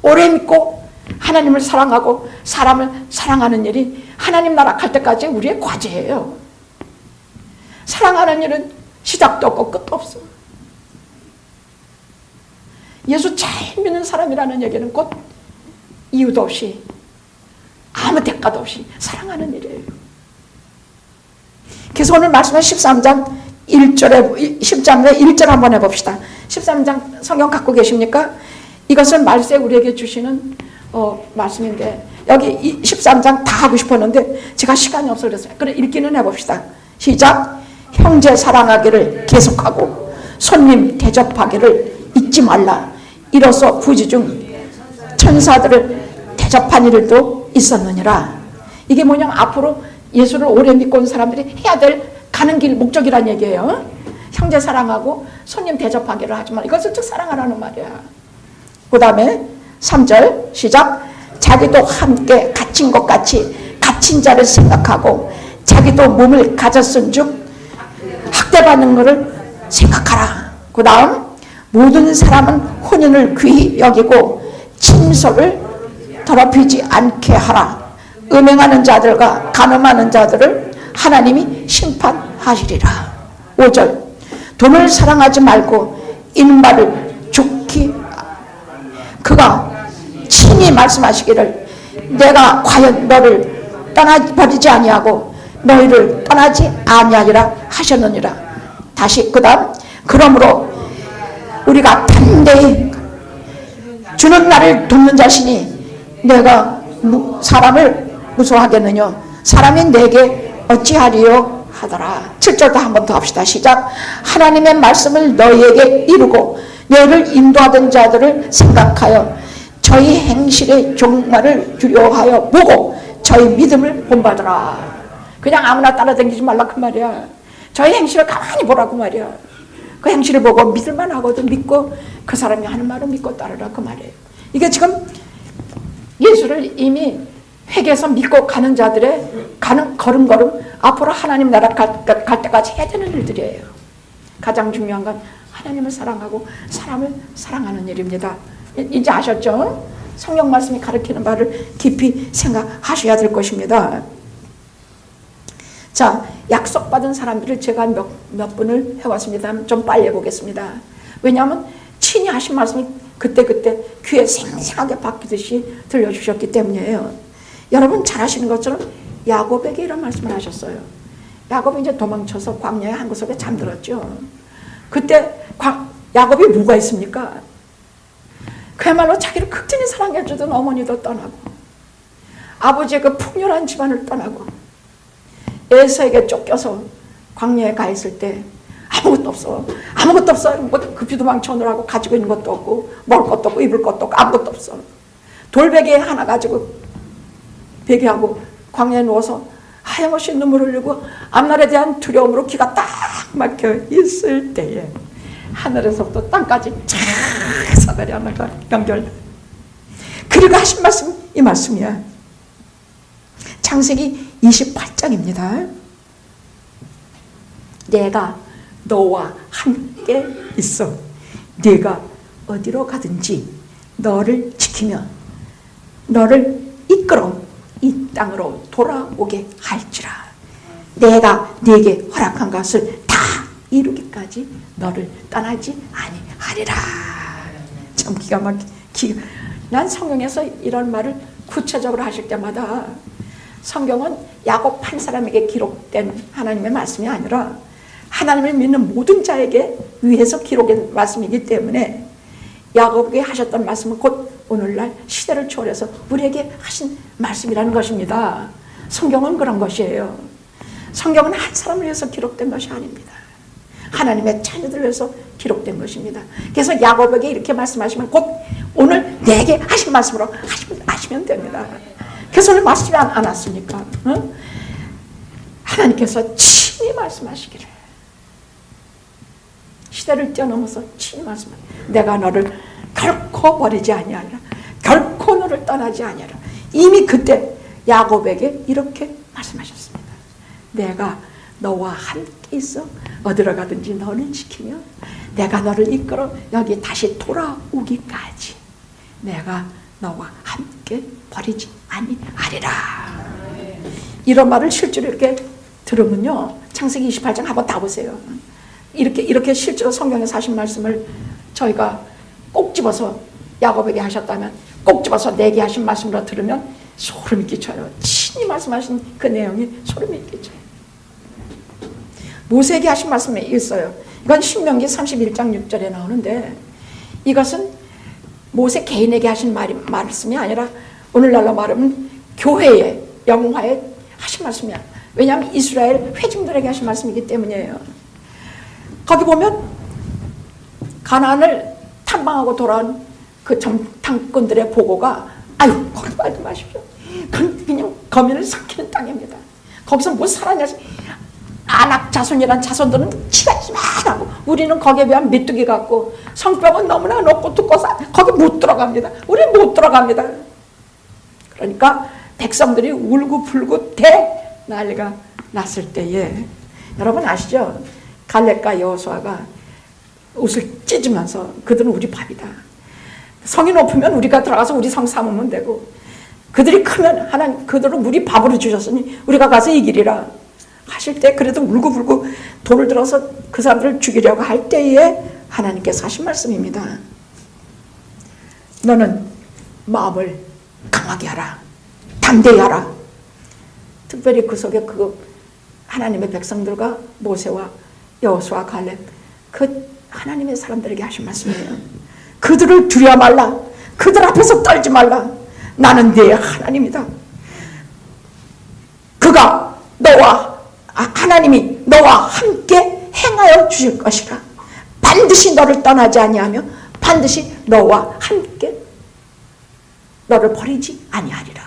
오래 믿고 하나님을 사랑하고 사람을 사랑하는 일이 하나님 나라 갈 때까지 우리의 과제예요. 사랑하는 일은 시작도 없고 끝도 없어. 예수 잘 믿는 사람이라는 얘기는 곧 이유도 없이 아무 대가도 없이 사랑하는 일이에요. 그래서 오늘 말씀은 13장 1절에 10장에 1절 한번 해봅시다. 13장 성경 갖고 계십니까? 이것은 말세 우리에게 주시는 말씀인데 여기 13장 다 하고 싶었는데 제가 시간이 없어서 그랬어요. 그래 읽기는 해봅시다. 시작. 형제 사랑하기를 계속하고 손님 대접하기를 잊지 말라. 이로써 부지 중 천사들을 대접한 일도 있었느니라. 이게 뭐냐면 앞으로 예수를 오래 믿고 온 사람들이 해야 될 가는 길 목적이란 얘기예요. 형제 사랑하고 손님 대접하기를 하지 말라. 이것을 즉 사랑하라는 말이야. 그 다음에 3절 시작. 자기도 함께 갇힌 것 같이 갇힌 자를 생각하고 자기도 몸을 가졌은 즉 학대받는 것을 생각하라. 그 다음 모든 사람은 혼인을 귀히 여기고 침소를 더럽히지 않게 하라. 음행하는 자들과 간음하는 자들을 하나님이 심판하시리라. 5절 돈을 사랑하지 말고 인마를 좋게 그가 친히 말씀하시기를 내가 과연 너를 떠나버리지 아니하고 너희를 떠나지 아니하리라 하셨느니라. 다시 그 다음 그러므로 우리가 담대히 주는 나를 돕는 자신이 내가 사람을 무서워하겠느냐. 사람이 내게 어찌하리요 하더라. 7절도 한 번 더 합시다. 시작. 하나님의 말씀을 너희에게 이루고 너희를 인도하던 자들을 생각하여 저희 행실의 종말을 두려워하여 보고 저희 믿음을 본받으라. 그냥 아무나 따라다니지 말라 그 말이야. 저희 행실을 가만히 보라고 말이야. 그 행실을 보고 믿을만 하거든. 믿고 그 사람이 하는 말을 믿고 따르라 그 말이에요. 이게 지금 예수를 이미 회개해서 믿고 가는 자들의 가는 걸음걸음 앞으로 하나님 나라 갈 때까지 해야 되는 일들이에요. 가장 중요한 건 하나님을 사랑하고 사람을 사랑하는 일입니다. 이제 아셨죠? 성경 말씀이 가르치는 바를 깊이 생각하셔야 될 것입니다. 자, 약속받은 사람들을 제가 몇 분을 해왔습니다. 좀 빨리 해보겠습니다. 왜냐하면 친히 하신 말씀이 그때그때 귀에 생생하게 박히듯이 들려주셨기 때문이에요. 여러분 잘 아시는 것처럼 야곱에게 이런 말씀을 하셨어요. 야곱이 이제 도망쳐서 광야의 한 구석에 잠들었죠. 그때 야곱이 뭐가 있습니까? 그야말로 자기를 극진히 사랑해주던 어머니도 떠나고 아버지의 그 풍요한 집안을 떠나고 에서에게 쫓겨서 광야에 가 있을 때 아무것도 없어. 아무것도 없어. 뭐 급히 도망쳐오느라고 가지고 있는 것도 없고 먹을 것도 없고 입을 것도 없고 아무것도 없어. 돌베개 하나 가지고 베개하고 광야에 누워서 하염없이 눈물을 흘리고 앞날에 대한 두려움으로 기가 딱 막혀 있을 때에 하늘에서부터 땅까지 쫙 사다리 하나가 연결. 그리고 하신 말씀 이 말씀이야. 창세기 28장입니다. 내가 너와 함께 있어. 네가 어디로 가든지 너를 지키며 너를 이끌어 이 땅으로 돌아오게 할지라. 내가 네게 허락한 것을 다 이루기까지 너를 떠나지 아니하리라. 참 기가 막히게. 난 성경에서 이런 말을 구체적으로 하실 때마다 성경은 야곱 한 사람에게 기록된 하나님의 말씀이 아니라 하나님을 믿는 모든 자에게 위해서 기록된 말씀이기 때문에 야곱에게 하셨던 말씀은 곧 오늘날 시대를 초월해서 우리에게 하신 말씀이라는 것입니다. 성경은 그런 것이에요. 성경은 한 사람을 위해서 기록된 것이 아닙니다. 하나님의 자녀들을 위해서 기록된 것입니다. 그래서 야곱에게 이렇게 말씀하시면 곧 오늘 내게 하신 말씀으로 하시면 됩니다. 그래서 오늘 말씀이 안 왔습니까? 응? 하나님께서 친히 말씀하시기를 시대를 뛰어넘어서 친히 말씀하시기를 내가 너를 결코 버리지 아니하리라. 결코 너를 떠나지 아니하리라. 이미 그때 야곱에게 이렇게 말씀하셨습니다. 내가 너와 함께 있어 어디로 가든지 너를 지키며 내가 너를 이끌어 여기 다시 돌아오기까지 내가 너와 함께 버리지 아니하리라. 이런 말을 실제로 이렇게 들으면요, 창세기 28장 한번 다 보세요. 이렇게 실제로 성경에서 하신 말씀을 저희가 꼭 집어서 야곱에게 하셨다면 꼭 집어서 내게 하신 말씀으로 들으면 소름이 끼쳐요. 친히 말씀하신 그 내용이 소름이 끼쳐요. 모세에게 하신 말씀이 있어요. 이건 신명기 31장 6절에 나오는데, 이것은 모세 개인에게 하신 말씀이 아니라 오늘날로 말하면 교회에, 영화에 하신 말씀이야. 왜냐하면 이스라엘 회중들에게 하신 말씀이기 때문이에요. 거기 보면 가나안을 탐방하고 돌아온 그 정탐꾼들의 보고가, 아유 거기 가지 마십시오. 그냥 거민을 삭히는 땅입니다. 거기서 뭐 살았냐. 아낙 자손이란 자손들은 치가지 말라고. 우리는 거기에 비하면 메뚜기 같고 성벽은 너무나 높고 두꺼워서 거기 못 들어갑니다. 우리는 못 들어갑니다. 그러니까 백성들이 울고 불고 난리가 났을 때에, 여러분 아시죠? 갈렙과 여호수아가 옷을 찢으면서 그들은 우리 밥이다. 성이 높으면 우리가 들어가서 우리 성 삼으면 되고, 그들이 크면 하나님 그들은 우리 밥으로 주셨으니 우리가 가서 이기리라 하실 때, 그래도 울고불고 돌을 들어서 그 사람들을 죽이려고 할 때에 하나님께서 하신 말씀입니다. 너는 마음을 강하게 하라. 담대히 하라. 특별히 그 속에 그 하나님의 백성들과 모세와 여호수아, 갈렙, 그 하나님의 사람들에게 하신 말씀이에요. 그들을 두려워 말라. 그들 앞에서 떨지 말라. 나는 네 하나님이다. 그가 하나님이 너와 함께 행하여 주실 것이라. 반드시 너를 떠나지 아니하며 반드시 너와 함께 너를 버리지 아니하리라.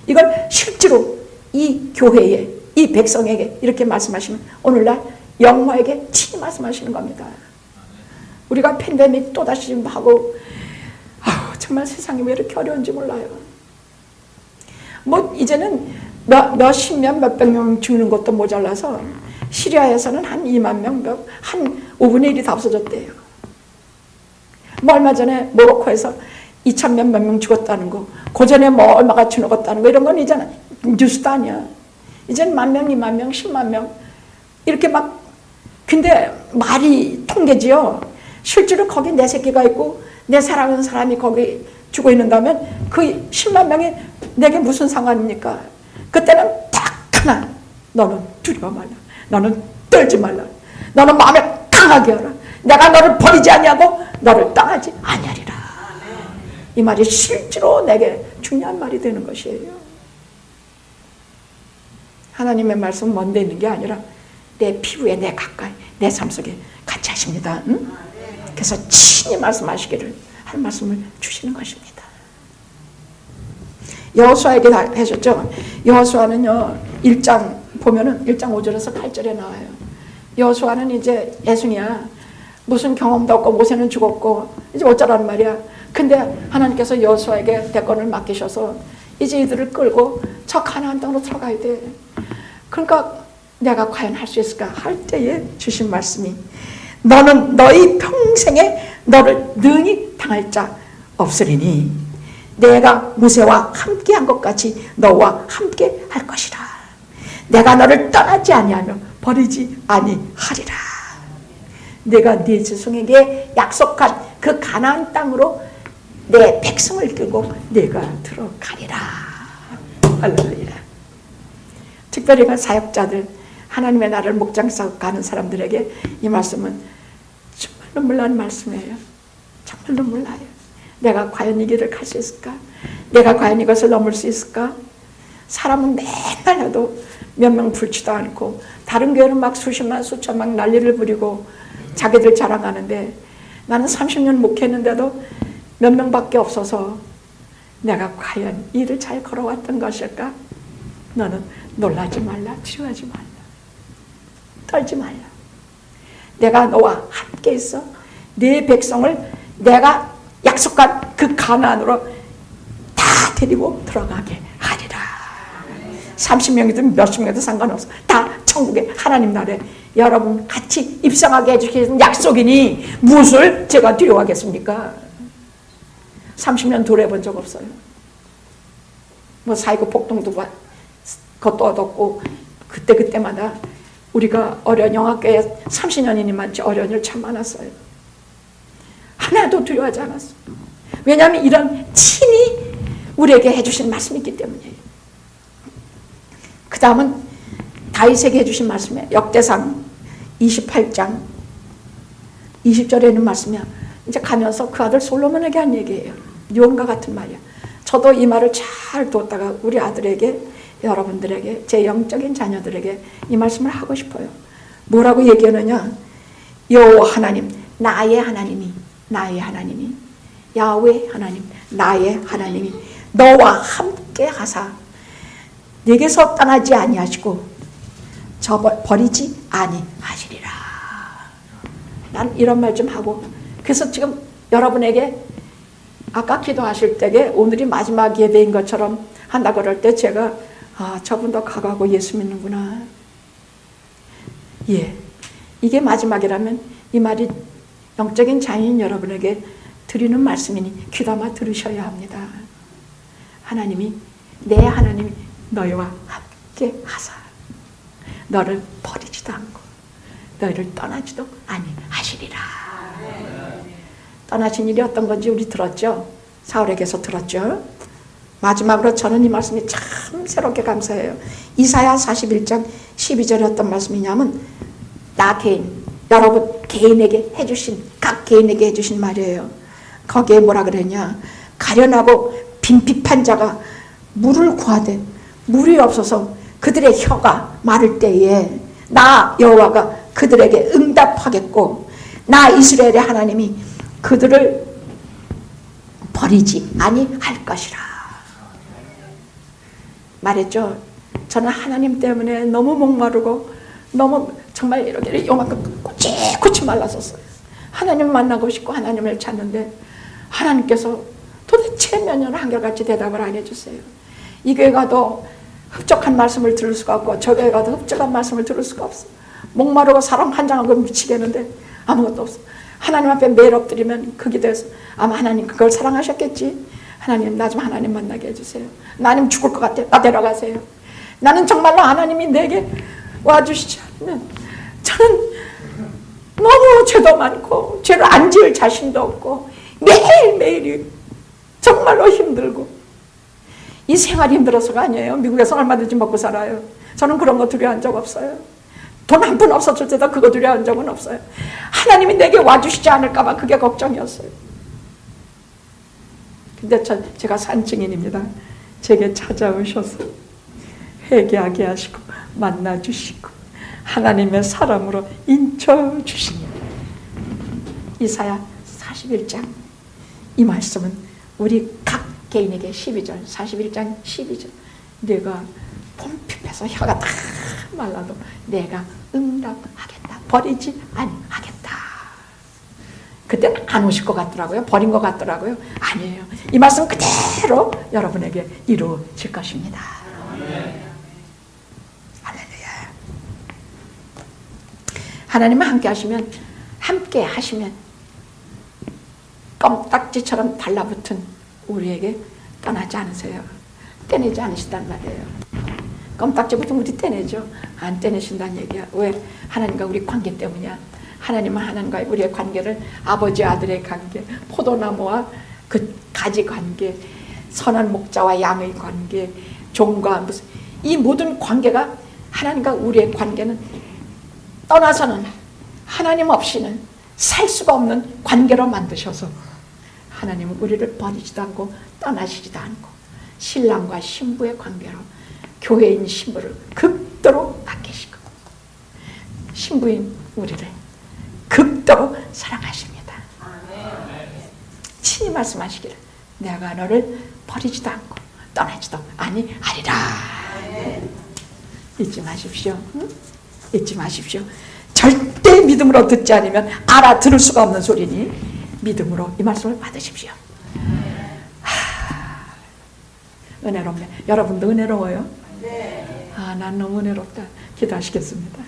이걸 실제로 이 교회에, 이 백성에게 이렇게 말씀하시면 오늘날 영화에게 친히 말씀하시는 겁니다. 우리가 팬데믹 또다시 하고, 정말 세상이 왜 이렇게 어려운지 몰라요. 뭐 이제는 몇십 명, 몇백 명 죽는 것도 모자라서 시리아에서는 한 2만 명, 한 5분의 1이 다 없어졌대요. 뭐 얼마 전에 모로코에서 2,000명 몇 명 죽었다는 거, 고전에 뭐 얼마가 죽었다는 거, 이런 건 이제는 뉴스도 아니야. 이제는 10,000명, 20,000명, 100,000명 이렇게 막, 근데 말이 통계지요. 실제로 거기 내 새끼가 있고 내 사랑하는 사람이 거기 죽어 있는다면 그 10만 명이 내게 무슨 상관입니까? 그때는 딱 하나, 너는 두려워 말라. 너는 떨지 말라. 너는 마음에 강하게 하라. 내가 너를 버리지 아니하고 너를 떠나지 아니하리라. 이 말이 실제로 내게 중요한 말이 되는 것이에요. 하나님의 말씀은 먼데 있는 게 아니라 내 피부에, 내 가까이, 내 삶 속에 같이 하십니다. 응? 그래서 친히 말씀하시기를 할 말씀을 주시는 것입니다. 여호수아에게 하셨죠. 여호수아는요, 1장 보면은 1장 5절에서 8절에 나와요. 여호수아는 이제 예순이야. 무슨 경험도 없고 모세는 죽었고 이제 어쩌라는 말이야. 근데 하나님께서 여호수아에게 대권을 맡기셔서 이제 이들을 끌고 저 가나안 땅으로 들어가야 돼. 그러니까 내가 과연 할 수 있을까 할 때에 주신 말씀이, 너는 너희 평생에 너를 능히 당할 자 없으리니 내가 모세와 함께 한 것 같이 너와 함께 할 것이라. 내가 너를 떠나지 아니하며 버리지 아니하리라. 내가 네 자손에게 약속한 그 가나안 땅으로 내 백성을 끌고 내가 들어가리라. 할렐루야. 특별히 그 사역자들, 하나님의 나라를 목장사 가는 사람들에게 이 말씀은 정말 눈물 나는 말씀이에요. 정말 눈물 나요. 내가 과연 이 길을 갈 수 있을까? 내가 과연 이것을 넘을 수 있을까? 사람은 맨날 해도 몇 명 불지도 않고, 다른 교회는 막 수십만 수천만 난리를 부리고 자기들 자랑하는데, 나는 30년 목회했는데도 몇 명밖에 없어서 내가 과연 일을 잘 걸어왔던 것일까? 너는 놀라지 말라, 두려워하지 말라, 떨지 말라. 내가 너와 함께 있어 네 백성을 내가 약속한 그 가나안으로 다 데리고 들어가게 하리라. 30명이든 몇십 명이든 상관없어. 다 천국의 하나님 나라에 여러분 같이 입성하게 해주시는 약속이니 무엇을 제가 두려워하겠습니까? 30년 도래본 적 없어요. 뭐 사이고 폭동도 그것도 얻었고 그때마다 우리가 어려운 영화교회 30년이니 많지 어려운 일 참 많았어요. 하나도 두려워하지 않았어요. 왜냐하면 이런 친히 우리에게 해주신 말씀이 있기 때문이에요. 그 다음은 다윗에게 해주신 말씀이에요. 역대상 28장 20절에 있는 말씀이야. 이제 가면서 그 아들 솔로몬에게 한 얘기예요. 유언과 같은 말이야. 저도 이 말을 잘 뒀다가 우리 아들에게, 여러분들에게, 제 영적인 자녀들에게 이 말씀을 하고 싶어요. 뭐라고 얘기하느냐? 여호와 하나님, 나의 하나님이 야훼 하나님, 나의 하나님이 너와 함께 하사 네게서 떠나지 아니하시고 버리지 아니하시리라. 난 이런 말 좀 하고, 그래서 지금 여러분에게 아까 기도하실 때에 오늘이 마지막 예배인 것처럼 한다 그럴 때 제가 저분도 가가고 예수 믿는구나. 예, 이게 마지막이라면 이 말이 영적인 자녀인 여러분에게 드리는 말씀이니 귀담아 들으셔야 합니다. 하나님이, 내 하나님이 너희와 함께 하사 너를 버리지도 않고 너희를 떠나지도 아니하시리라. 떠나신 일이 어떤 건지 우리 들었죠? 사울에게서 들었죠? 마지막으로 저는 이 말씀이 참 새롭게 감사해요. 이사야 41장 12절에 어떤 말씀이냐면 나 개인, 여러분 개인에게 해주신, 각 개인에게 해주신 말이에요. 거기에 뭐라 그랬냐? 가련하고 빈핍한 자가 물을 구하되 물이 없어서 그들의 혀가 마를 때에 나 여호와가 그들에게 응답하겠고 나 이스라엘의 하나님이 그들을 버리지 아니할 것이라 말했죠. 저는 하나님 때문에 너무 목마르고 너무 정말 이렇게 요만큼 꼬치꼬치 말랐었어요. 하나님 만나고 싶고 하나님을 찾는데 하나님께서 도대체 몇 년을 한결같이 대답을 안 해주세요. 이 교회 가도 흡족한 말씀을 들을 수가 없고 저 교회 가도 흡족한 말씀을 들을 수가 없어. 목마르고 사람 환장하고 미치겠는데 아무것도 없어. 하나님 앞에 매일 엎드리면 그 기도에서 아마 하나님 그걸 사랑하셨겠지. 하나님 나 좀 하나님 만나게 해주세요. 나님 죽을 것 같아. 나 데려가세요. 나는 정말로 하나님이 내게 와주시지 않으면 저는 너무 죄도 많고 죄를 안 지을 자신도 없고 매일매일이 정말로 힘들고 이 생활이 힘들어서가 아니에요. 미국에서 얼마든지 먹고 살아요. 저는 그런 거 두려워한 적 없어요. 돈 한 푼 없었을 때도 그거 두려워한 적은 없어요. 하나님이 내게 와주시지 않을까 봐 그게 걱정이었어요. 근데 제가 산 증인입니다. 제게 찾아오셔서 회개하게 하시고 만나주시고 하나님의 사람으로 인쳐주시니 이사야 41장 이 말씀은 우리 각 개인에게 12절 41장 12절 내가 봄핍해서 혀가 다 말라도 내가 응답하겠다. 버리지 아니하겠다. 그때는 안 오실 것 같더라고요. 버린 것 같더라고요. 아니에요. 이 말씀 그대로 여러분에게 이루어질 것입니다. 할렐루야. 하나님과 함께 하시면 껌딱지처럼 달라붙은 우리에게 떠나지 않으세요. 떼내지 않으신단 말이에요. 껌딱지 붙으면 우리 떼내죠. 안 떼내신다는 얘기야. 왜? 하나님과 우리 관계 때문이야. 하나님은 하나님과 우리의 관계를 아버지 아들의 관계, 포도나무와 그 가지 관계, 선한 목자와 양의 관계, 종과 무슨 이 모든 관계가 하나님과 우리의 관계는 떠나서는 하나님 없이는 살 수가 없는 관계로 만드셔서 하나님은 우리를 버리지도 않고 떠나시지도 않고 신랑과 신부의 관계로 교회인 신부를 극도로 아끼시고 신부인 우리를 극도로 사랑하십니다. 친히 말씀하시기를 내가 너를 버리지도 않고 떠나지도 아니하리라. 잊지 마십시오. 응? 잊지 마십시오. 절대 믿음으로 듣지 않으면 알아들을 수가 없는 소리니 믿음으로 이 말씀을 받으십시오. 은혜롭네. 여러분도 은혜로워요? 아, 난 너무 은혜롭다. 기도하시겠습니다.